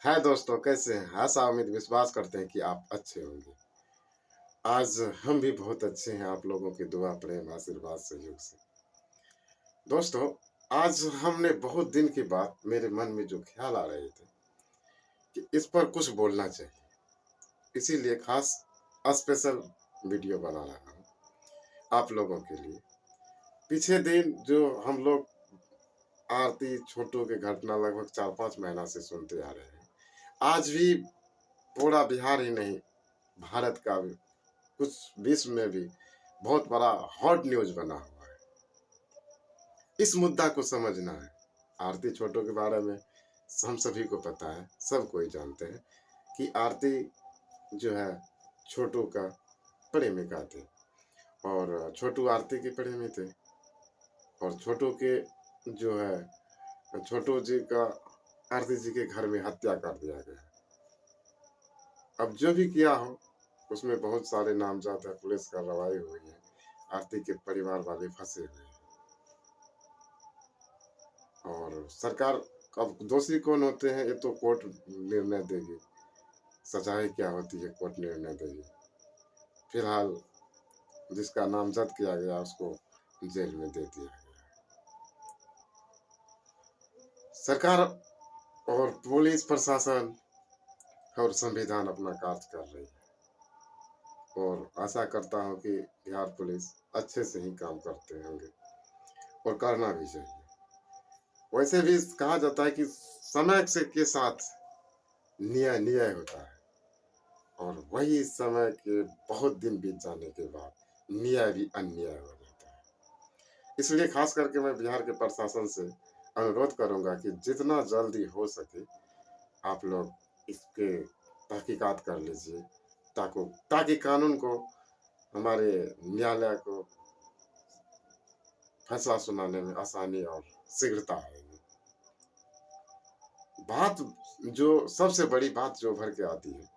हाय दोस्तों, कैसे हैं? आशा उम्मीद विश्वास करते हैं कि आप अच्छे होंगे। आज हम भी बहुत अच्छे हैं, आप लोगों की दुआ, प्रेम, आशीर्वाद, सहयोग से। दोस्तों, आज हमने बहुत दिन के बाद मेरे मन में जो ख्याल आ रहे थे कि इस पर कुछ बोलना चाहिए। इसीलिए खास स्पेशल वीडियो बना रहा हूँ आप लोगों के लिए। पीछे दिन जो हम लोग आरती छोटू की घटना लगभग 4-5 महीना से सुनते आ रहे हैं। आज भी पूरा बिहार ही नहीं, भारत का भी, कुछ विश्व में भी बहुत बड़ा हॉट न्यूज बना हुआ है। इस मुद्दा को समझना है। आरती छोटू के बारे में हम सभी को पता है, सब कोई जानते हैं कि आरती जो है छोटू का प्रेमिका थे और छोटू आरती की प्रेमी थे और छोटू के जो है छोटू जी का आरती जी के घर में हत्या कर दिया गया। अब जो भी किया हो उसमें बहुत सारे नामजद है, पुलिस कार्रवाई हुई है, आरती के परिवार वाले फंसे हुए हैं और सरकार, अब दोषी कौन होते हैं ये तो कोर्ट निर्णय देगी, सजाएं क्या होती है कोर्ट निर्णय देगी। फिलहाल जिसका नामजद किया गया उसको जेल में दे दिया गया। सरकार और पुलिस प्रशासन और संविधान अपना कार्य कर रही है और आशा करता हूँ कि बिहार पुलिस अच्छे से ही काम करते होंगे और करना भी चाहिए। वैसे भी कहा जाता है कि समय से के साथ न्याय न्याय होता है और वही समय के बहुत दिन बीत जाने के बाद न्याय भी अन्याय हो जाता है। इसलिए खास करके मैं बिहार के प्रशासन से अनुरोध करूंगा कि जितना जल्दी हो सके आप लोग इसके तहकीकात कर लीजिए ताकि कानून को, हमारे न्यायालय को फैसला सुनाने में आसानी और शीघ्रता आएगी। बात जो सबसे बड़ी बात जो उभर के आती है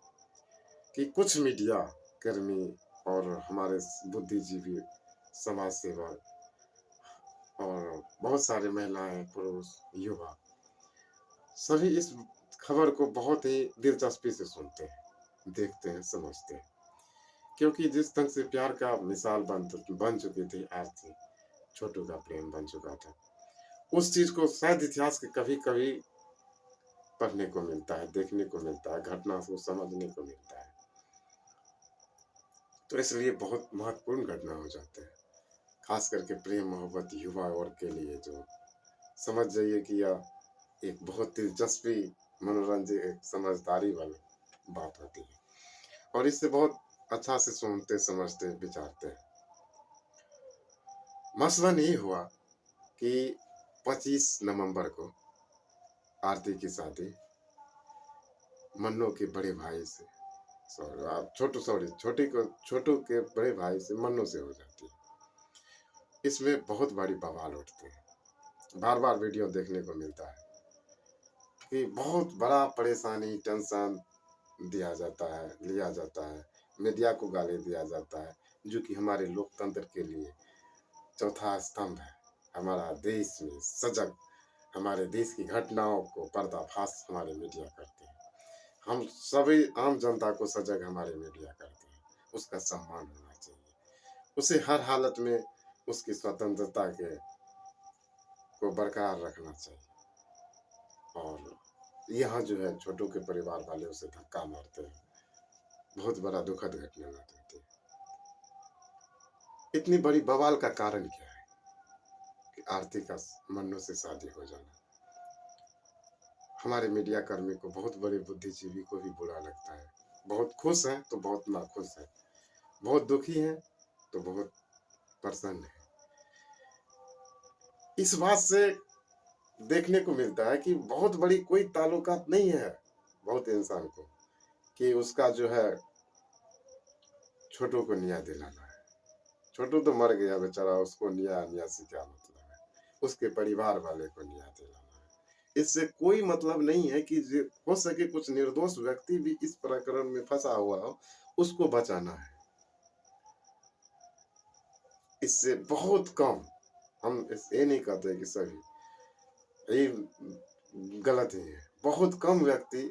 कि कुछ मीडिया कर्मी और हमारे बुद्धिजीवी, समाज सेवक और बहुत सारे महिलाएं, पुरुष, युवा सभी इस खबर को बहुत ही दिलचस्पी से सुनते हैं, देखते हैं, समझते हैं, क्योंकि जिस ढंग से प्यार का मिसाल बन चुकी थी आरती, छोटू का प्रेम बन चुका था, उस चीज को शायद इतिहास के कभी कभी पढ़ने को मिलता है, देखने को मिलता है, घटना को समझने को मिलता है। तो इसलिए बहुत महत्वपूर्ण घटना हो जाते हैं, खास करके प्रेम मोहब्बत युवा वर्ग के लिए। जो समझ जाइए कि यह एक बहुत दिलचस्पी, मनोरंजन, समझदारी वाली बात होती है और इससे बहुत अच्छा से सुनते, समझते, विचारते हैं। मसलन ये हुआ कि 25 नवंबर को आरती की शादी मन्नू के बड़े भाई से, सॉरी आप छोटू, सॉरी छोटी को, छोटू के बड़े भाई से, मन्नू से हो जाती है। इसमें बहुत बड़ी बवाल उठते हैं, बार बार वीडियो देखने को मिलता है कि बहुत बड़ा परेशानी, टेंशन दिया जाता है, लिया जाता है, मीडिया को गाली दिया जाता है, जो कि हमारे लोकतंत्र के लिए चौथा स्तंभ है। हमारा देश में सजग, हमारे देश की घटनाओं को पर्दाफाश हमारे मीडिया करते हैं। हम सभी आम जनता को सजग हमारे मीडिया करते हैं। उसका सम्मान होना चाहिए, उसे हर हालत में उसकी स्वतंत्रता के को बरकरार रखना चाहिए। और यहाँ जो है छोटू के परिवार वाले उसे धक्का मारते हैं, बहुत बड़ा दुखद घटना होती है। इतनी बड़ी बवाल का कारण क्या है कि आरती का मन्नू से शादी हो जाना हमारे मीडिया कर्मी को, बहुत बड़े बुद्धिजीवी को भी बुरा लगता है। बहुत खुश हैं तो बहुत नाखुश हैं, बहुत दुखी हैं तो बहुत प्रसन्न है। इस बात से देखने को मिलता है कि बहुत बड़ी कोई ताल्लुकात नहीं है बहुत इंसान को कि उसका जो है छोटू को न्याय दिलाना है। छोटू तो मर गया बेचारा, उसको न्याय न्याय से क्या मतलब है, उसके परिवार वाले को न्याय दिलाना है। इससे कोई मतलब नहीं है कि हो सके कुछ निर्दोष व्यक्ति भी इस प्रकरण में फंसा हुआ हो, उसको बचाना है। इससे बहुत कम, हम ये नहीं कहते कि सभी ये गलत ही है, बहुत कम व्यक्ति,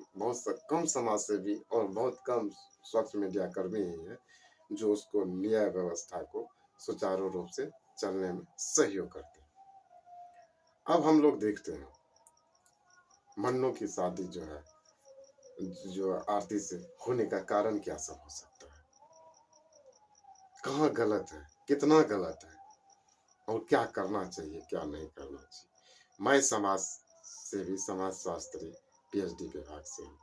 कम समाज सेवी और बहुत कम सोशल मीडिया कर्मी ही है जो उसको न्याय व्यवस्था को सुचारू रूप से चलने में सहयोग करते हैं। अब हम लोग देखते हैं मन्नू की शादी जो है, जो आरती से होने का कारण क्या सब हो सकता है, कहाँ गलत है, कितना गलत है और क्या करना चाहिए, क्या नहीं करना चाहिए। मैं समाज सेवी, समाज शास्त्री, पीएचडी विभाग से हूँ।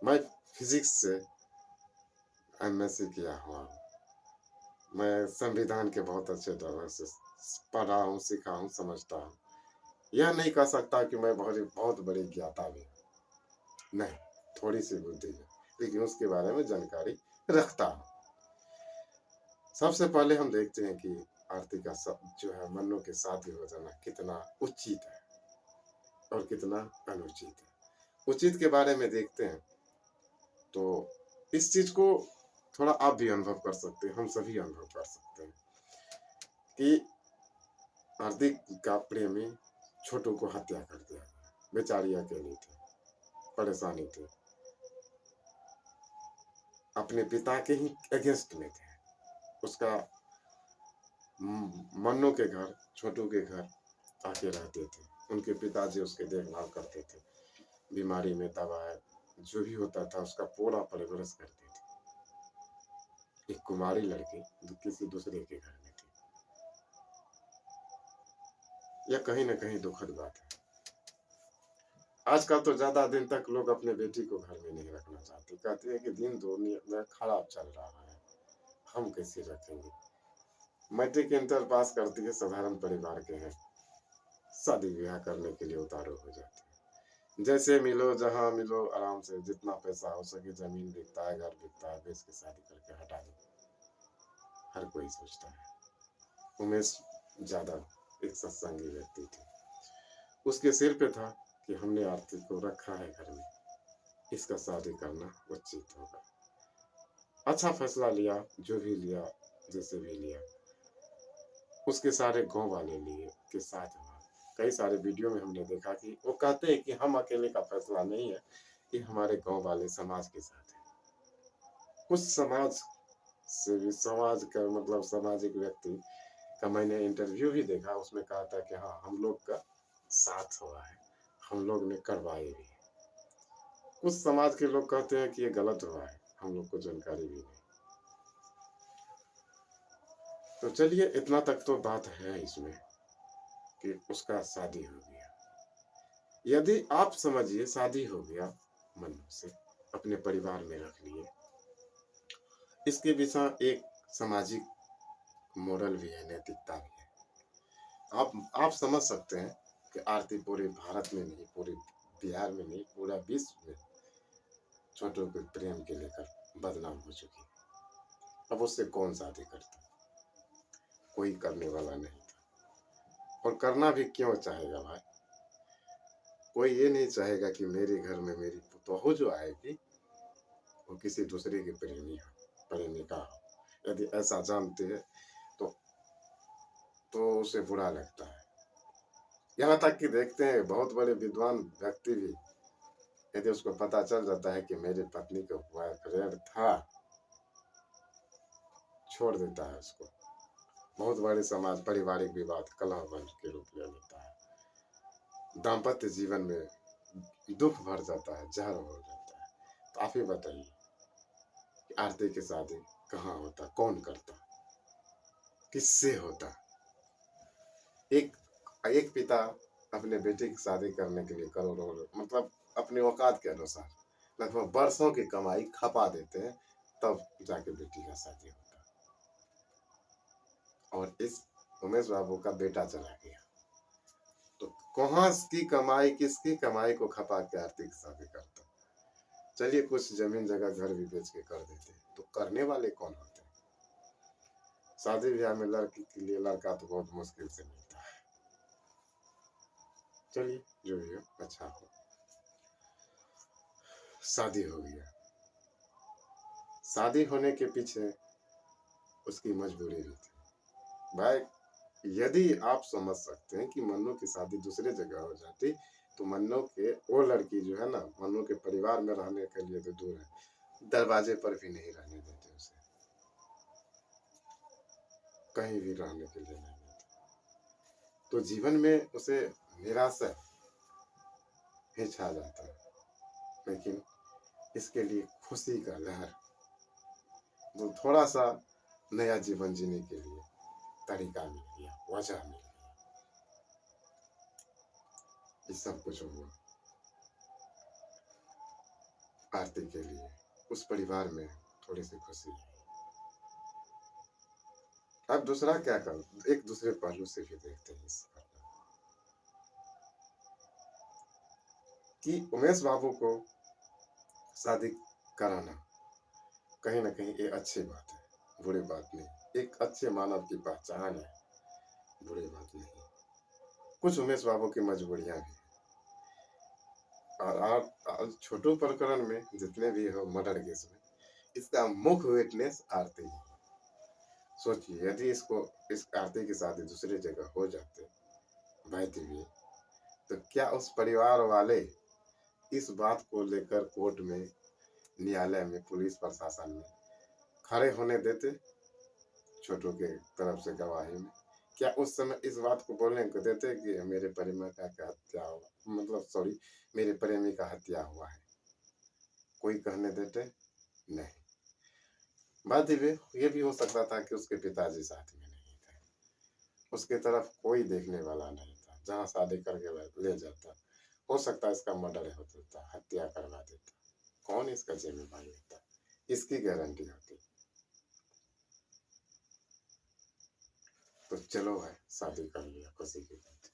मैं फिजिक्स से एमएससी किया हुआ हूँ। मैं संविधान के बहुत अच्छे ढंग से पढ़ा हूँ, सीखा हूँ, समझता हूँ। यह नहीं कह सकता कि मैं बहुत बड़ी ज्ञाता भी हूँ, नहीं, थोड़ी सी बुद्धि है, लेकिन उसके बारे में जानकारी रखता हूँ। सबसे पहले हम देखते हैं कि आरती का सब जो है मन्नू के शादी हो जाना कितना उचित है और कितना अनुचित है। उचित के बारे में देखते हैं तो इस चीज को थोड़ा आप भी अनुभव कर सकते हैं, हम सभी अनुभव कर सकते हैं कि आरती का प्रेमी छोटू को हत्या कर दिया। बेचारी अकेली थी, परेशानी थी, अपने पिता के ही अगेंस्ट में थे। उसका मन्नू के घर, छोटू के घर आके रहते थे। उनके पिताजी उसके देखभाल करते थे, बीमारी में दवा जो भी होता था उसका पूरा परवरिश करते थे। एक कुमारी लड़की किसी दूसरे के घर में थी। यह कहीं ना कहीं दुखद बात है। आजकल तो ज्यादा दिन तक लोग अपने बेटी को घर में नहीं रखना चाहते, कहते हैं कि दिन दुनिया में खराब चल रहा है, हम कैसे रखेंगे। मैट्रिक इंटर पास करती है, साधारण परिवार के हैं, शादी ब्याह करने के लिए उतारू हो जाते हैं। जैसे मिलो, जहां मिलो, आराम से जितना पैसा हो सके, जमीन बिकता है, घर बिकता है, बेच के शादी करके हटा दो, हर कोई सोचता है। उमेश यादव एक सत्संगी व्यक्ति थे, उसके सिर पे था कि हमने आरती को रखा है घर में, इसका शादी करना उचित होगा। अच्छा फैसला लिया, जो भी लिया, जैसे भी लिया, उसके सारे गांव वाले लिए के साथ हुआ। कई सारे वीडियो में हमने देखा कि वो कहते हैं कि हम अकेले का फैसला नहीं है, कि हमारे गांव वाले समाज के साथ है। कुछ समाज से भी, समाज का मतलब सामाजिक व्यक्ति का मैंने इंटरव्यू भी देखा, उसमें कहा था कि हाँ, हम लोग का साथ हुआ है, हम लोग ने करवाई भी है। कुछ समाज के लोग कहते हैं कि ये गलत हुआ है, हम लोग को जानकारी भी नहीं। तो चलिए, इतना तक तो बात है इसमें कि उसका शादी हो गया। यदि आप समझिए शादी हो गया मन्नू से, अपने परिवार में रख लिए, इसके पीछे एक सामाजिक मोरल भी है, नैतिकता भी है। आप समझ सकते हैं कि आरती पूरे भारत में नहीं, पूरे बिहार में नहीं, पूरा विश्व में छोटों के प्रेम के लेकर बदनाम हो चुकी है। अब उससे कौन शादी करता, कोई करने वाला नहीं था। और करना भी क्यों चाहेगा भाई, कोई ये नहीं चाहेगा कि मेरे घर में मेरी बहू जो आएगी वो किसी दूसरे की प्रेमिका हो। यदि ऐसा जानते हैं तो उसे बुरा लगता है। यहाँ तक कि देखते हैं बहुत बड़े विद्वान व्यक्ति भी, यदि उसको पता चल जाता है कि मेरी पत्नी का बॉयफ्रेंड था, छोड़ देता है उसको। बहुत बड़े समाज पारिवारिक विवाद कलह के रूप ले लेता है, दाम्पत्य जीवन में दुख भर जाता है, जहर हो जाता है। तो आप ही बताइए कि आरती की शादी कहाँ होता, कौन करता, किससे होता। एक एक पिता अपने बेटे की शादी करने के लिए करोड़ों, मतलब अपने औकात के अनुसार लगभग वर्षों की कमाई खपा देते हैं, तब जाके बेटी का शादी होता। और इस उमेश बाबू का बेटा चला गया, तो कहाँ की कमाई, किसकी कमाई को खपा के आरती की शादी करता। चलिए, कुछ जमीन जगह घर भी बेच के कर देते, तो करने वाले कौन होते हैं। शादी ब्याह में लड़की के लिए लड़का तो बहुत मुश्किल से मिलता है। चलिए, जो भी हो, अच्छा हो। शादी हो गया, शादी होने के पीछे उसकी मजबूरी भी थी भाई। यदि आप समझ सकते हैं कि मन्नू की शादी दूसरे जगह हो जाती तो मन्नू के वो लड़की जो है ना, मन्नू के परिवार में रहने के लिए तो दूर है, दरवाजे पर भी नहीं रहने देते उसे, कहीं भी रहने के लिए नहीं देते। तो जीवन में उसे निराशा ही छा जाता है, लेकिन इसके लिए खुशी का लहर, वो थोड़ा सा नया जीवन जीने के लिए तरीका मिल गया, वजह मिल गया, ये सब कुछ हुआ आरती के लिए। उस परिवार में थोड़ी सी खुशी है। अब दूसरा क्या कर, एक दूसरे पहलू से भी देखते हैं इस घटना कि उमेश बाबू को शादी कराना कहीं ना कहीं ये अच्छी बात है, बुरी बात नहीं, एक अच्छे मानव की पहचान है, बुरी बात नहीं। कुछ उमेश बाबू की मजबूरियां भी हैं, और आप छोटू प्रकरण में जितने भी हो मर्डर केस में, इसका मुख्य विटनेस आरती है। सोचिए यदि इसको, इस आरती की शादी दूसरी जगह हो जाते वैद्य भी, तो क्या उस परिवार वाले इस बात को लेकर कोर्ट में, न्यायालय में, पुलिस प्रशासन में खड़े होने देते छोटू के तरफ से गवाही में? क्या उस समय इस बात को बोलने को देते कि मेरे प्रेमी का हत्या हुआ, मतलब सॉरी, मेरे प्रेमी का हत्या हुआ है? कोई कहने देते नहीं। बात ये भी हो सकता था कि उसके पिताजी साथ में नहीं थे, उसके तरफ कोई देखने वाला नहीं था, जहाँ शादी करके ले जाता, हो सकता है इसका मर्डर हो देता, हत्या करवा देता, कौन इसका जिम्मेदार लेता, इसकी गारंटी होती। तो चलो भाई शादी कर लिया खुशी की बात।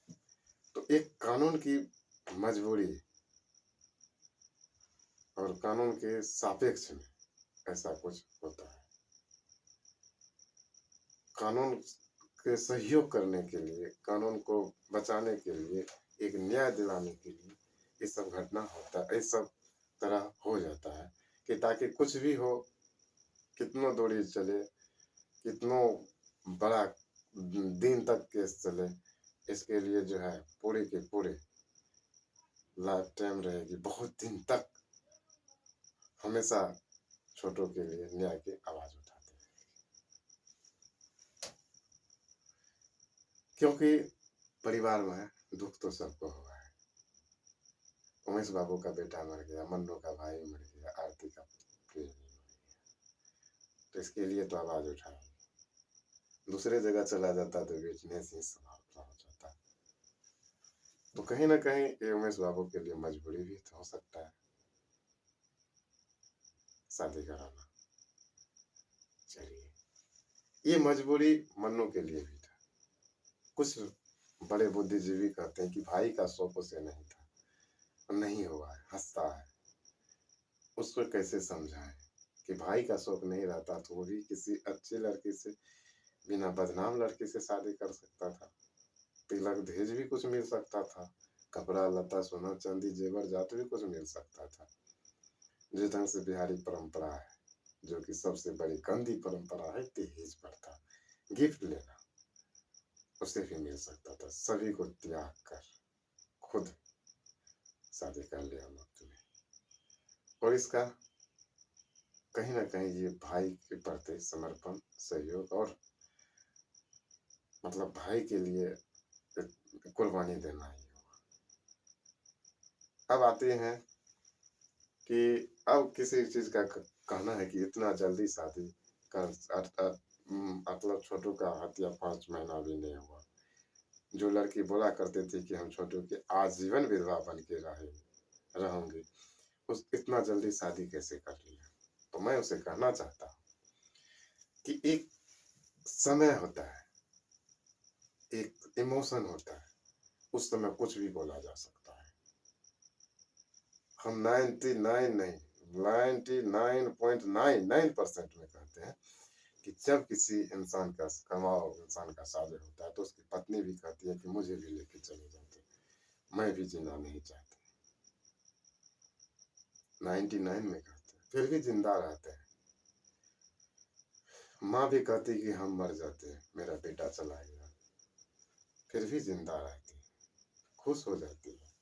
तो एक कानून की मजबूरी और कानून के सापेक्ष में ऐसा कुछ होता है। कानून के सहयोग करने के लिए, कानून को बचाने के लिए, एक न्याय दिलाने के लिए ये सब घटना होता है, ये सब तरह हो जाता है कि ताकि कुछ भी हो, कितनो दूरी चले, कितनो बड़ा दिन तक केस चले, इसके लिए जो है पूरे के पूरे लाइफ टाइम रहेगी, बहुत दिन तक हमेशा छोटों के लिए न्याय की आवाज उठाते हैं। क्योंकि परिवार में दुख तो सबको हुआ है। उमेश बाबू का बेटा मर गया, मन्नू का भाई मर गया, आरती का प्रेमी मर गया, तो इसके लिए तो आवाज उठाई। दूसरे जगह चला जाता तो बेचने से समाप्त हो जाता। तो कहीं ना कहीं ये उमेश बाबू के लिए मजबूरी भी तो हो सकता है शादी कराना। चलिए, ये मजबूरी मन्नू के लिए भी था। कुछ बड़े बुद्धिजीवी कहते हैं कि भाई का शौक उसे नहीं था, नहीं हुआ है, हंसता है। उसको कैसे समझाएं कि भाई का शौक नहीं रहता तो वो भी किसी अच्छी लड़की से, बिना बदनाम लड़की से शादी कर सकता था, तिलक दहेज भी कुछ मिल सकता था, कपड़ा लता सोना चांदी जेवर जात भी कुछ मिल सकता था। जिस ढंग से बिहारी परंपरा है, जो कि सबसे बड़ी गंदी परंपरा है, दहेज प्रथा, गिफ्ट लेना, उसे भी मिल सकता था। सभी को त्याग कर खुद शादी कर लिया मक्तू ने। और इसका कहीं ना कहीं ये भाई के प्रति समर्पण, सहयोग और मतलब भाई के लिए कुर्बानी देना ही होगा। अब आते हैं कि अब किसी चीज का कहना है कि इतना जल्दी शादी कर, मतलब छोटू का हत्या 5 महीना भी नहीं हुआ। जो लड़की बोला करते थे कि हम छोटू के आजीवन विधवा बन के रहूंगी, उस इतना जल्दी शादी कैसे कर लिया? तो मैं उसे कहना चाहता हूँ कि एक समय होता है, एक इमोशन होता है, उस समय कुछ भी बोला जा सकता है। हम 99 नहीं, 99.99% में कहते हैं कि जब किसी इंसान का, कमाओ इंसान का शादी होता है, तो उसकी पत्नी भी कहती है कि मुझे भी लेके चले जाते, मैं भी जीना नहीं चाहती। 99 में कहते हैं, फिर भी जिंदा रहते हैं। माँ भी कहती कि हम मर जाते हैं, मेरा बेटा चला गया, फिर भी जिंदा रहती है, खुश हो जाती है।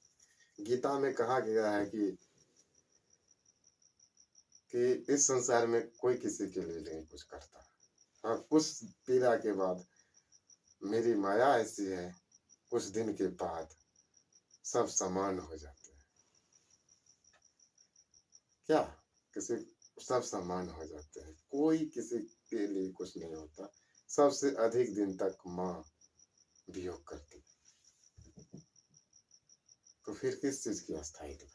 गीता में कहा गया है कि इस संसार में कोई किसी के लिए नहीं कुछ करता। हाँ, कुछ पीड़ा के बाद मेरी माया ऐसी है, कुछ दिन के बाद सब समान हो जाते हैं। क्या? किसी सब समान हो जाते हैं, कोई किसी के लिए कुछ नहीं होता। सबसे अधिक दिन तक माँ वियोग करती, तो फिर किस चीज की अस्थायित्व है?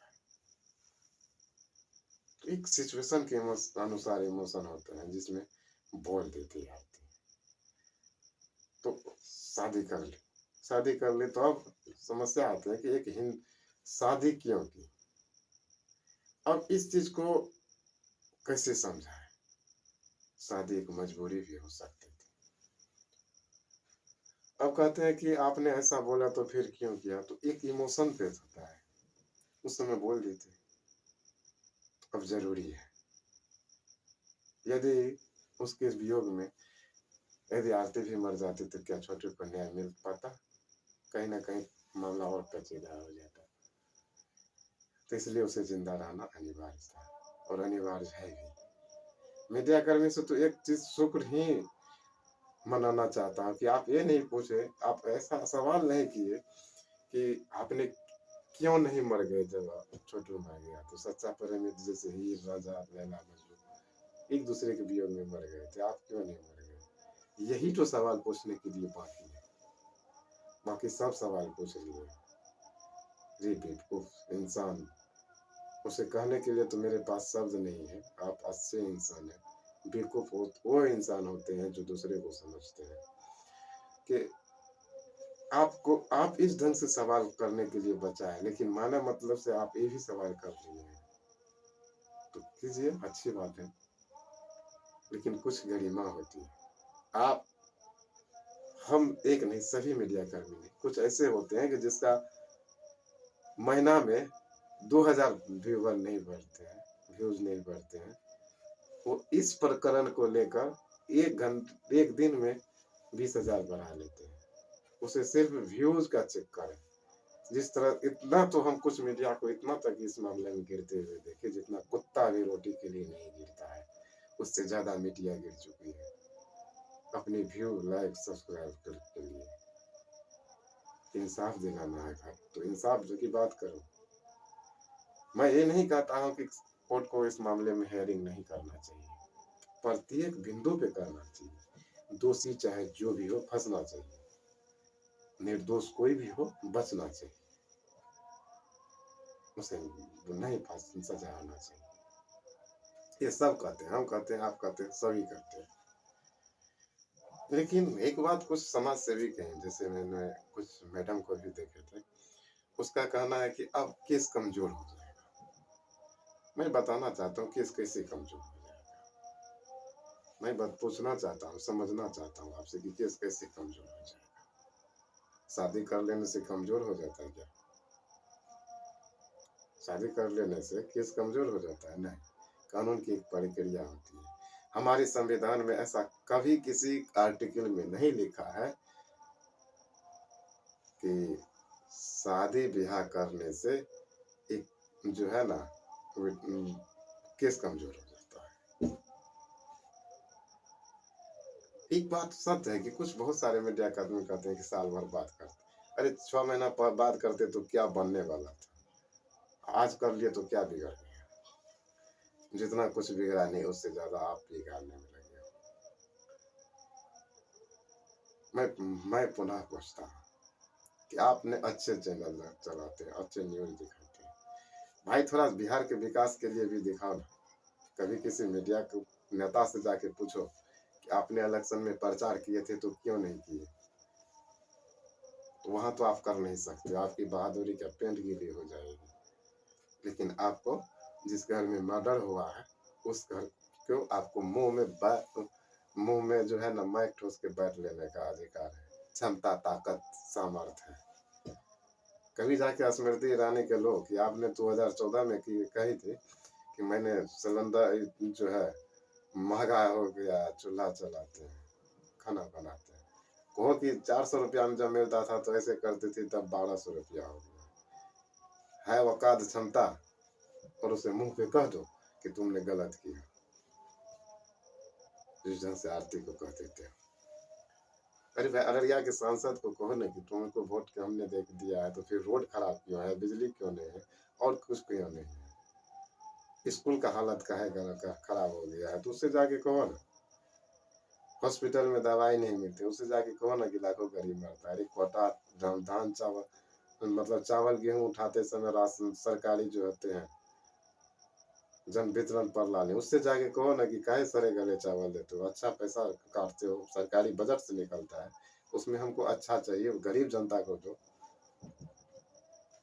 तो एक सिचुएशन के अनुसार इमोशन होते हैं जिसमें बोल देती आती है। तो शादी कर ली, शादी कर ली तो अब समस्या आती है कि एक हिंद शादी क्यों की। अब इस चीज को कैसे समझाएं? शादी एक मजबूरी भी हो सकती थी। अब कहते हैं कि आपने ऐसा बोला तो फिर क्यों किया, तो एक इमोशन पेश होता है, उस समय बोल दी थी, अब जरूरी है। यदि उसके वियोग में यदि आरती भी मर जाती तो क्या छोटे को न्याय मिल पाता? कहीं ना कहीं मामला और पेचीदा हो जाता। तो इसलिए उसे जिंदा रहना अनिवार्य था, और अनिवार्य है भी। मीडिया कर्मी से तो एक चीज शुक्र ही मनाना चाहता हूँ कि आप ये नहीं पूछे, आप ऐसा सवाल नहीं किए कि आपने क्यों नहीं मर गए जब छोटू मर गया। तो सच्चा प्रेमी जैसे हीर राजा लैला मजनू एक दूसरे के वियोग में मर गए थे, आप क्यों नहीं मर गए? यही तो सवाल पूछने के लिए बाकी है, बाकी सब सवाल पूछ लिए। जी बेवकूफ इंसान, उसे कहने के लिए तो मेरे पास शब्द नहीं है। आप अच्छे इंसान हैं। बेवकूफ वो इंसान होते हैं जो दूसरे को समझते हैं कि आपको आप इस ढंग से सवाल करने के लिए बचा है, लेकिन माना मतलब से आप ये भी सवाल कर रही हैं, तो कीजिए, अच्छी बात है, लेकिन कुछ गरिमा होती है। आप हम एक नहीं, सभी मीडिया कर्मी नहीं, कुछ ऐसे होते हैं कि जिसका महीना में 2000 व्यूवर नहीं बढ़ते हैं, व्यूज नहीं बढ़ते हैं, वो इस प्रकरण को लेकर एक दिन में 20,000 बढ़ा लेते हैं। उसे सिर्फ व्यूज का चक्कर है। जिस तरह इतना तो हम कुछ मीडिया को इतना तक इस मामले में गिरते हुए देखे जितना कुत्ता भी रोटी के लिए नहीं गिरता है, उससे ज्यादा मीडिया गिर चुकी है अपनी व्यू लाइक सब्सक्राइब के लिए। इंसाफ दिलाना है भाई, तो इंसाफ जो की बात करो। मैं ये नहीं कहता हूँ कि कोर्ट को इस मामले में हेयरिंग नहीं करना चाहिए, प्रत्येक बिंदु पे करना चाहिए। दोषी चाहे जो भी हो फंसना चाहिए, निर्दोष कोई भी हो बचना चाहिए, उसे नहीं सजा होना चाहिए। ये सब कहते हैं, हम कहते हैं, आप कहते हैं, सभी कहते हैं। लेकिन एक बात कुछ समाज सेवी कहें, जैसे मैंने कुछ मैडम को भी देखे थे, उसका कहना है कि अब केस कमजोर हो जाएगा। मैं बताना चाहता हूँ केस कैसे कमजोर हो जाएगा। मैं बात पूछना चाहता हूँ, समझना चाहता हूँ आपसे कि केस कैसे कमजोर हो जाएगा। शादी कर लेने से कमजोर हो जाता है क्या? शादी कर लेने से केस कमजोर हो जाता है? नहीं, कानून की एक प्रक्रिया होती है। हमारे संविधान में ऐसा कभी किसी आर्टिकल में नहीं लिखा है कि शादी ब्याह करने से एक जो है ना केस कमजोर हो जाता है। एक बात सत्य है कि कुछ बहुत सारे मीडिया कर्मी कहते हैं कि साल भर बात करते, अरे 6 महीना बात करते तो क्या बनने वाला था? आज कर लिए तो क्या बिगड़ गया? जितना कुछ बिगड़ा नहीं उससे ज्यादा आप बिगाड़ने में लगे हो। मैं पुनः पूछता हूँ कि आपने अच्छे चैनल चलाते हैं, अच्छे न्यूज दिखाते हैं, भाई थोड़ा बिहार के विकास के लिए भी दिखाओ ना। कभी किसी मीडिया को नेता से जाके पूछो कि आपने इलेक्शन में प्रचार किए थे तो क्यों नहीं किए? तो वहां तो आप कर नहीं सकते, आपकी बहादुरी का पेंट गीली हो जाएगी। लेकिन आपको जिस घर में मर्डर हुआ है उस घर को आपको मुंह में जो है ना माइक ठोस के बैठ लेने का अधिकार है, क्षमता, ताकत, सामर्थ्य है। कभी जाके स्मृति ईरानी के लोग कि आपने 2014 में कही थी कि मैंने सिलेंडर जो है महंगा हो गया, चूल्हा चलाते हैं, खाना बनाते हैं, कहो कि 400 रुपया में जब मिलता था तो ऐसे करती थी, तब 1200 रुपया हो गया। है औकात क्षमता और उसे मुंह पे कह दो कि तुमने गलत किया, जिस ढंग से आरती को कह देते हो। अरे भाई, अररिया के सांसद को कहो ना कि तुमको वोट के हमने देख दिया है तो फिर रोड खराब क्यों है, बिजली क्यों नहीं है और कुछ क्यों नहीं है, स्कूल का हालत का है खराब हो गया है, तो उससे जाके कहो ना। हॉस्पिटल में दवाई नहीं मिलती, उससे जाके कहो ना कि लाखों गरीब मरता है। अरे कोटा धान चावल मतलब चावल गेहूं उठाते समय राशन सरकारी जो होते हैं जन वितरण पर ला ले, उससे जाके कहो ना कि काहे सरे गले चावल देते हो, अच्छा पैसा काटते हो, सरकारी बजट से निकलता है, उसमें हमको अच्छा चाहिए, गरीब जनता को दो।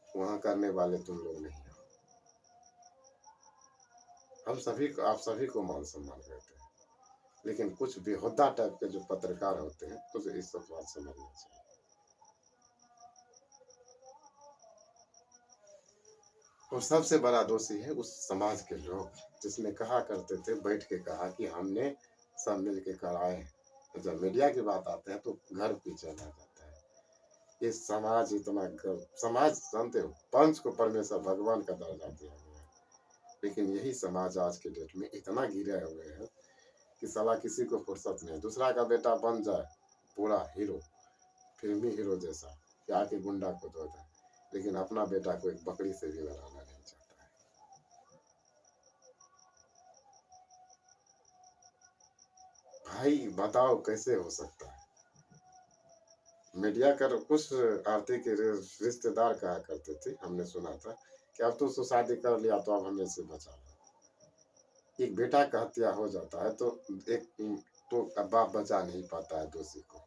वहां करने वाले तुम लोग नहीं हो। हम सभी को, आप सभी को मान सम्मान करते हैं, लेकिन कुछ बेहुदा टाइप के जो पत्रकार होते हैं तो इस सब बात समझना चाहिए। और सबसे बड़ा दोषी है उस समाज के लोग, जिसने कहा करते थे, बैठ के कहा कि हमने सब मिल के कराए, जब मीडिया की बात आते हैं तो घर पीछे रह जाता है। ये समाज इतना समाज जानते हो, पंच को परमेश्वर भगवान का दर्जा दिया गया है, लेकिन यही समाज आज के डेट में इतना गिरे हुए हैं कि साला किसी को फुर्सत नहीं। दूसरा का बेटा बन जाए पूरा हीरो, फिल्मी हीरो जैसा, कि आके गुंडा को दो दे, लेकिन अपना बेटा को एक बकरी से भी लड़ाना नहीं चाहता है। भाई बताओ कैसे हो सकता है। मीडिया कर कुछ आरती के रिश्तेदार कहा करते थे, हमने सुना था कि अब तो शादी कर लिया तो अब हमें से बचा लो। एक बेटा का हत्या हो जाता है तो एक तो बाप बचा नहीं पाता है, दोषी को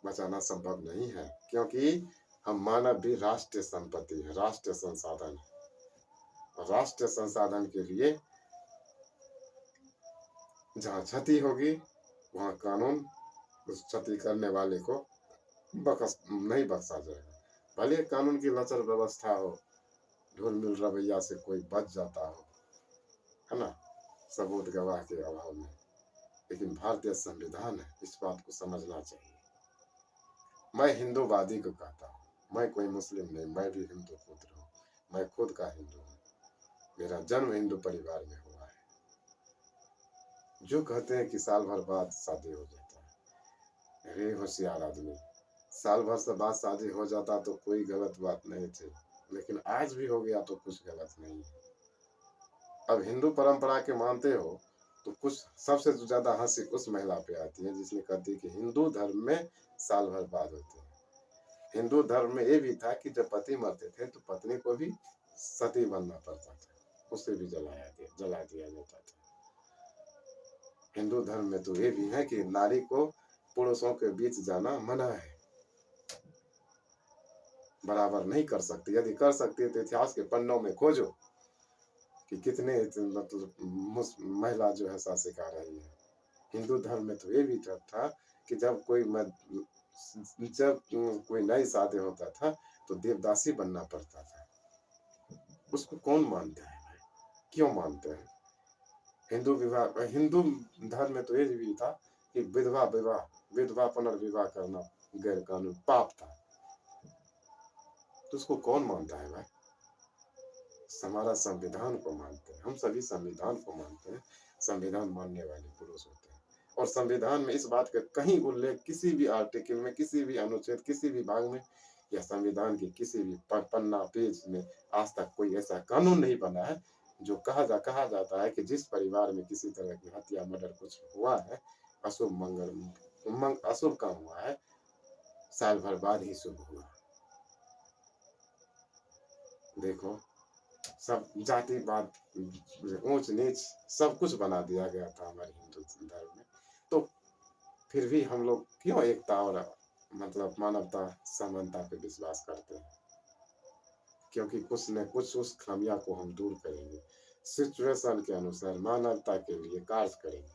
बचाना संभव नहीं है, क्योंकि हम मानव भी राष्ट्रीय संपत्ति है, राष्ट्रीय संसाधन है। राष्ट्रीय संसाधन के लिए जहाँ क्षति होगी वहाँ कानून उस क्षति करने वाले को नहीं बख्शा जाएगा। भले कानून की लचर व्यवस्था हो, ढोल मिल रवैया से कोई बच जाता हो, है ना, सबूत गवाह के अभाव में, लेकिन भारतीय संविधान है, इस बात को समझना चाहिए। मैं हिंदूवादी को कहता हूँ, मैं कोई मुस्लिम नहीं, मैं भी हिंदू पुत्र हूँ, मैं खुद का हिंदू हूँ, मेरा जन्म हिंदू परिवार में हुआ है। जो कहते हैं कि साल भर बाद शादी हो जाता है, अरे होशियार आदमी, साल भर से बाद शादी हो जाता तो कोई गलत बात नहीं थी, लेकिन आज भी हो गया तो कुछ गलत नहीं है। अब हिंदू परंपरा के मानते हो तो कुछ सबसे ज्यादा हंसी उस महिला पे आती है जिसने कहती है कि हिंदू धर्म में साल भर बाद होते हैं। हिंदू धर्म में ये भी था कि जब पति मरते थे तो पत्नी को भी सती बनना पड़ता था, उसे भी जला दिया जाता था। हिंदू धर्म में तो ये भी है कि नारी को पुरुषों के बीच जाना मना है, बराबर नहीं कर सकती। यदि कर सकती है तो इतिहास के पन्नों में खोजो कि कितने मतलब महिला जो है ऐसा सिखा रही है। हिंदू धर्म में तो ये भी था कि जब कोई नई शादी होता था तो देवदासी बनना पड़ता था। उसको कौन मानता है भाई, क्यों मानते हैं? हिंदू धर्म में तो ये भी था कि विधवा पुनर्विवाह करना गैर कानून पाप था, तो उसको कौन मानता है भाई? हमारा संविधान को मानते हैं, हम सभी संविधान को मानते हैं। संविधान मानने वाले पुरुष होते हैं, और संविधान में इस बात का कहीं उल्लेख किसी भी आर्टिकल में, किसी भी अनुच्छेद, किसी भी भाग में, या संविधान के किसी भी पन्ना पेज में आज तक कोई ऐसा कानून नहीं बना है जो कहा जाता है कि जिस परिवार में किसी तरह की हत्या मर्डर कुछ हुआ है, अशुभ काम हुआ है, साल भर बाद ही शुभ हुआ। देखो, सब जातिवाद, ऊंच नीच सब कुछ बना दिया गया था हमारे हिंदू धर्म में, तो फिर भी हम लोग क्यों एकता और मतलब मानवता समानता पे विश्वास करते हैं? क्योंकि कुछ न कुछ उस खामिया को हम दूर करेंगे, सिचुएशन के अनुसार मानवता के लिए कार्य करेंगे।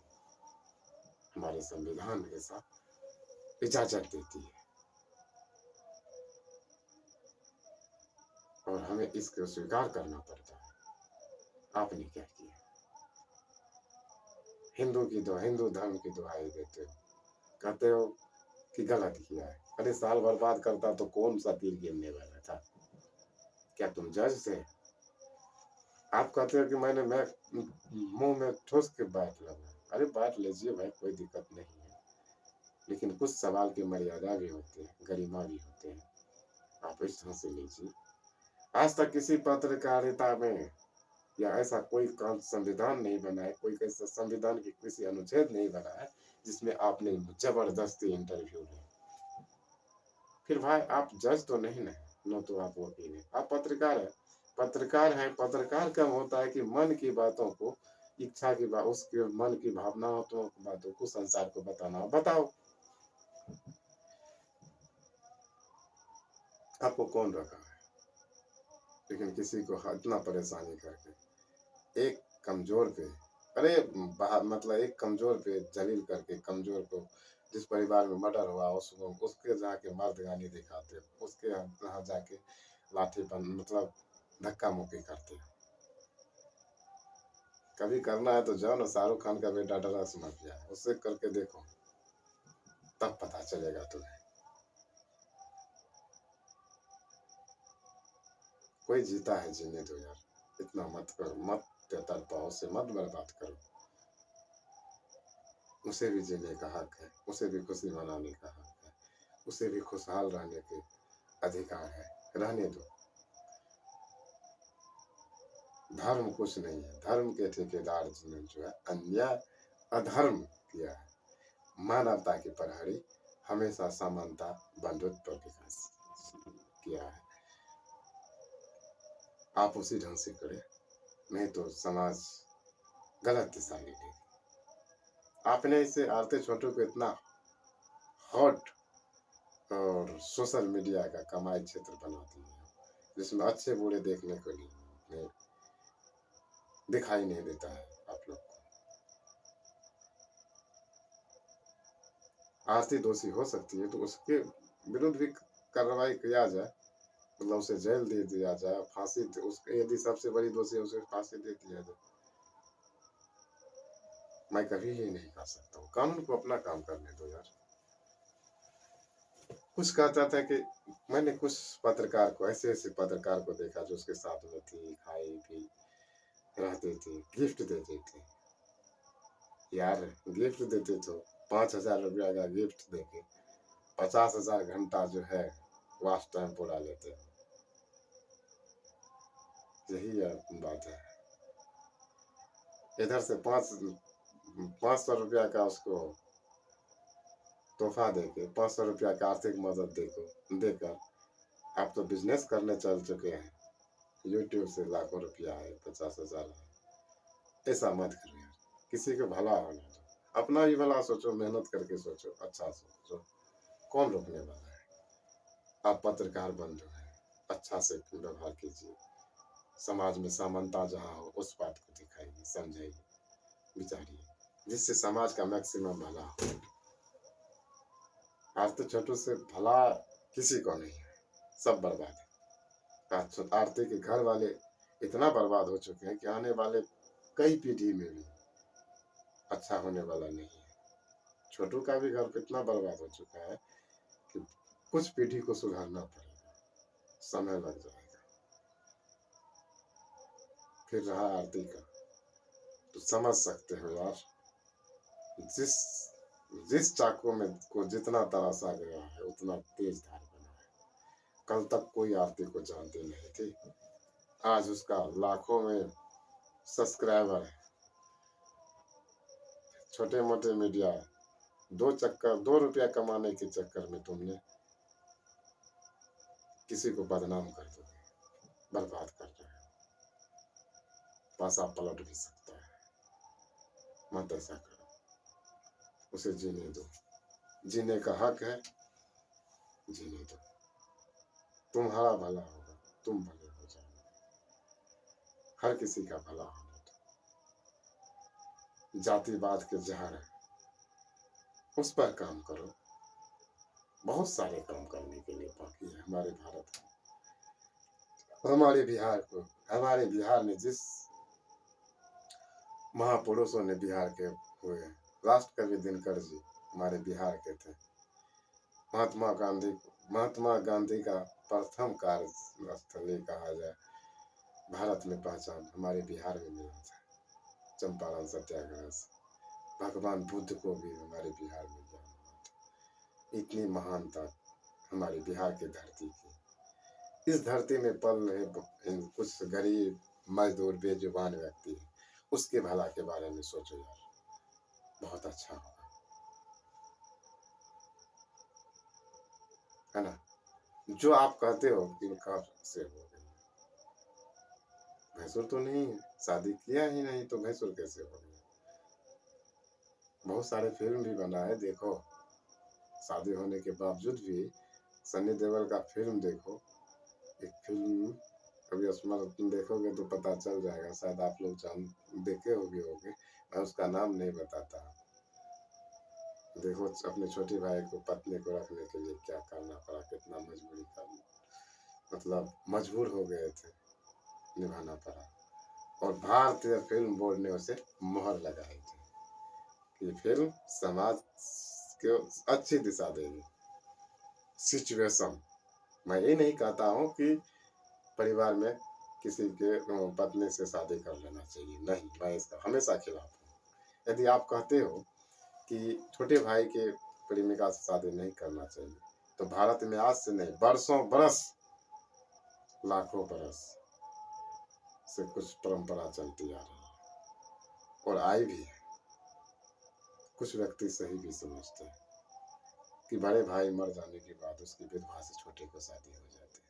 हमारे संविधान ऐसा इजाजत देती है, और हमें इसको स्वीकार करना पड़ता है। आपने क्या किया? हिंदू धर्म की दुहाई देते हो, कहते हो कि गलत किया है। अरे साल बर्बाद करता तो कौन सा तीर गिरने वाला था? क्या तुम जज थे? आप कहते हो कि मैं मुंह में ठोस के बात लगा। अरे बात लीजिए भाई, कोई दिक्कत नहीं है, लेकिन कुछ सवाल की मर्यादा भी होती है, गरिमा भी होते हैं। आप इस तरह से लीजिए। आज तक किसी पत्रकारिता में या ऐसा कोई कान संविधान नहीं बना है, कोई ऐसा संविधान की किसी अनुच्छेद नहीं बना है जिसमें आपने जबरदस्ती इंटरव्यू लिया। फिर भाई आप जज तो नहीं ना, न तो आप वकील हैं, आप पत्रकार हैं। पत्रकार हैं, पत्रकार का होता है कि मन की बातों को, इच्छा की बात, उसके मन की भावनाओं तो बातों को संसार को बताना। बताओ, आपको कौन रखा है? लेकिन किसी को इतना परेशानी करके एक कमजोर पे, अरे मतलब एक कमजोर पे जलील करके, कमजोर को, जिस परिवार में मर्डर हुआ उसको, उसके जाके मर्दगानी दिखाते हो, उसके यहाँ जाके लाठी पर मतलब धक्का मुक्की करते हो। कभी करना है तो जाओ ना, शाहरुख खान का बेटा ड्रग्स माफिया है, उससे करके देखो, तब पता चलेगा तुम्हें। कोई जीता है, जीने दो यार, इतना मत करो, मत तड़पाओ, उसे मत बर्बाद करो। उसे भी जीने का हक है, उसे भी खुशी मनाने का हक है, उसे भी खुशहाल रहने के अधिकार है, रहने दो। धर्म कुछ नहीं है, धर्म के ठेकेदार ने जो है अन्याय अधर्म किया है। मानवता की प्रहरी हमेशा समानता बंधुत्व विकास किया है। आप उसी ढंग से करें, नहीं तो समाज गलत दिशा ले लेगी। आपने इसे आरती छोटू को इतना हॉट और सोशल मीडिया का कमाई क्षेत्र बना दिया, जिसमें अच्छे बुरे देखने को नहीं दिखाई नहीं देता है आप लोग को। आरती दोषी हो सकती है तो उसके विरुद्ध भी कार्रवाई किया जाए, मतलब उसे जेल दे दिया जाए, फांसी, उसके यदि सबसे बड़ी दोषी है उसे फांसी दे दिया जाए। मैं कभी ही नहीं कर सकता हूँ, कानून को अपना काम करने दो यार। कुछ कहता था कि मैंने कुछ पत्रकार को, ऐसे ऐसे पत्रकार को देखा जो उसके साथ में थी, खाई पी रहते थे, गिफ्ट देते थे। यार गिफ्ट देते तो 5,000 रुपया का गिफ्ट देके 50,000 घंटा जो है वास्ट टाइम पूरा लेते हैं। यही बात है। इधर से 500 रुपया का उसको तोहफा देके, 500 रुपया का आर्थिक मदद देकर आप तो बिजनेस करने चल चुके हैं। यूट्यूब से लाखों रुपया है, 50,000 है। ऐसा मत करो यार, किसी को भला होने दो, अपना ही भला सोचो, मेहनत करके सोचो, अच्छा सोचो, कौन रोकने वाला है। आप पत्रकार बंधु हैं, अच्छा से व्यवहार कीजिए, समाज में समानता जहाँ हो उस बात को दिखाइए, समझाइए, विचारिए, जिससे समाज का मैक्सिमम भला हो। आरती छोटू से भला किसी को नहीं है, सब बर्बाद है। आरती के घर वाले इतना बर्बाद हो चुके हैं कि आने वाले कई पीढ़ी में भी अच्छा होने वाला नहीं है। छोटू का भी घर कितना बर्बाद हो चुका है कि कुछ पीढ़ी को सुधारना पड़ेगा, समय लग जाएगा। फिर रहा आरती का, तो समझ सकते हो यार, जिस जिस चाकू में को जितना तराशा गया है उतना तेज धार बना है। कल तक कोई आरती को जानती नहीं थी, आज उसका लाखों में सब्सक्राइबर है। छोटे मोटे मीडिया, 2 रुपया कमाने के चक्कर में तुमने किसी को बदनाम कर दोगे, बर्बाद कर रहे हो। पासा पलट भी सकता है, मत ऐसा करो, उसे जीने दो, जीने का हक है, जीने दो। तुम्हारा भला होगा, तुम भले हो जाओगे, हर किसी का भला होने दो। जातिवाद के जहर है, उस पर काम करो। बहुत सारे काम करने के लिए बाकी है हमारे भारत में। हमारे बिहार को, हमारे बिहार में जिस महापुरुषों ने बिहार के हुए, राष्ट्र कवि दिनकर जी हमारे बिहार के थे। महात्मा गांधी का प्रथम कार्यस्थली कहा जाए भारत में पहचान हमारे बिहार में मिला था, चंपारण सत्याग्रह से। भगवान बुद्ध को भी हमारे बिहार में ज्ञान हुआ था। इतनी महानता हमारे बिहार की धरती की। इस धरती में पल रहे कुछ गरीब मजदूर बेजुबान व्यक्ति है, उसके भला के बारे में सोचो यार, बहुत अच्छा होगा, है ना। जो आप कहते हो कि कब से हो गई, भैंसुर तो नहीं है, शादी किया ही नहीं तो भैंसुर कैसे हो गई। बहुत सारे फिल्म भी बना है, देखो, शादी होने के बावजूद भी सनी देओल का फिल्म देखो। एक फिल्म कभी स्मरण देखोगे तो पता चल जाएगा, शायद आप लोग जान देखे होगे, मैं उसका नाम नहीं बताता। देखो अपने छोटे भाई को, पत्नी को रखने के लिए क्या करना पड़ा, कितना मजबूरी करना, मतलब मजबूर हो गए थे, निभाना पड़ा। और भारतीय फिल्म बोर्ड ने उसे मोहर लगाई थी कि फिल्म समाज को अच्छी दिशा देगी। सिचुएशन, मैं ये नहीं कहता हूँ कि परिवार में किसी के पत्नी से शादी कर लेना चाहिए, नहीं, मैं इसका हमेशा खिलाफ हूँ। यदि आप कहते हो कि छोटे भाई के प्रेमिका से शादी नहीं करना चाहिए, तो भारत में आज से नहीं, बरसों बरस, लाखों बरस से कुछ परंपरा चलती आ रही है और आई भी है। कुछ व्यक्ति सही भी समझते हैं कि बड़े भाई मर जाने के बाद उसकी विधवा से छोटे को शादी हो जाती है।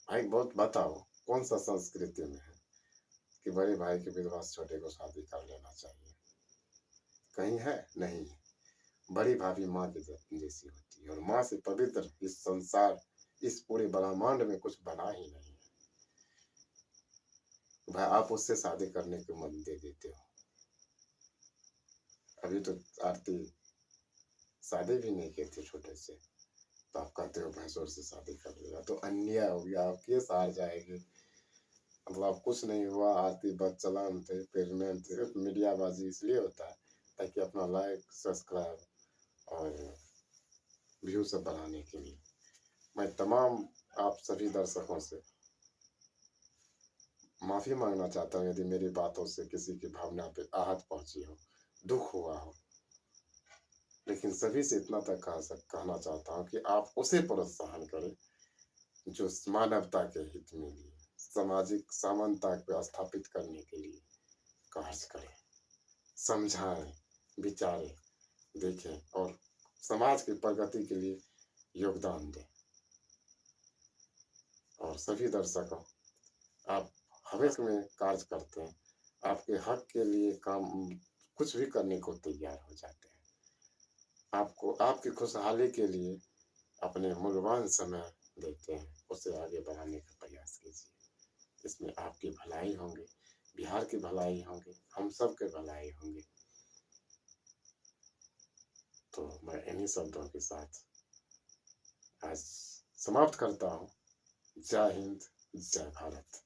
भाई बहुत बताओ, कौन सा संस्कृति में है कि बड़े भाई की विधवा से छोटे को शादी कर लेना चाहिए? कहीं है? नहीं है। बड़ी भाभी माँ की जैसी होती है, और माँ से पवित्र इस संसार, इस पूरे ब्रह्मांड में कुछ बना ही नहीं है। भाई आप उससे शादी करने को मन दे देते हो। अभी तो आरती शादी भी नहीं की थी छोटे से, तो आप कहते हो भैंसुर से शादी कर लेगा, तो अन्याय हो गया, आप केस हार जाएगी। मतलब कुछ नहीं हुआ, आरती बच्चलान थे, प्रेग्नेंट थे। मीडियाबाजी इसलिए होता है ताकि अपना लाइक, सब्सक्राइब और व्यू सब बढ़ाने के लिए। मैं तमाम आप सभी दर्शकों से माफी मांगना चाहता हूँ यदि मेरी बातों से किसी की भावना पे आहत पहुंची हो, दुख हुआ हो। लेकिन सभी से इतना तक कहना चाहता हूँ कि आप उसे प्रोत्साहन करें जो मानवता के हित में लिए, सामाजिक समानता को स्थापित करने के लिए कार्य करें, समझाएं, विचारें, देखें और समाज की प्रगति के लिए योगदान दें। और सभी दर्शकों, आप हमेशा में कार्य करते हैं, आपके हक के लिए काम कुछ भी करने को तैयार हो जाते हैं। आपको आपकी खुशहाली के लिए अपने मूल्यवान समय देते हैं, उसे आगे बढ़ाने का प्रयास कीजिए। इसमें आपकी भलाई होंगी, बिहार की भलाई होंगी, हम सब के भलाई होंगे। तो मैं इन्हीं शब्दों के साथ आज समाप्त करता हूँ। जय हिंद, जय भारत।